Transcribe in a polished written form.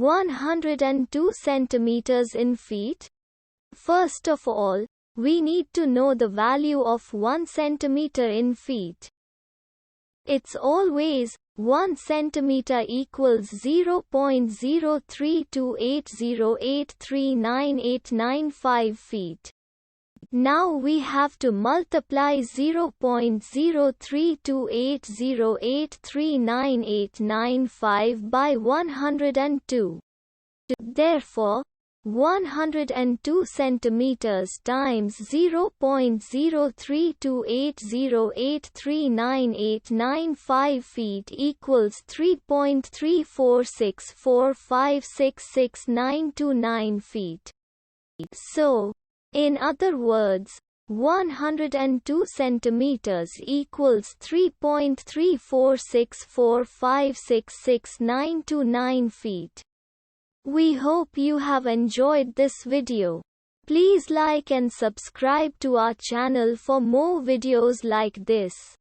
102 centimeters in feet? First of all, we need to know the value of 1 centimeter in feet. It's always 1 centimeter equals 0.03280839895 feet. Now we have to multiply 0.03280839895 by 102. Therefore, 102 centimeters times 0.03280839895 feet equals 3.34645666929 feet. So, in other words, 102 centimeters equals 3.34645666929 feet. We hope you have enjoyed this video. Please like and subscribe to our channel for more videos like this.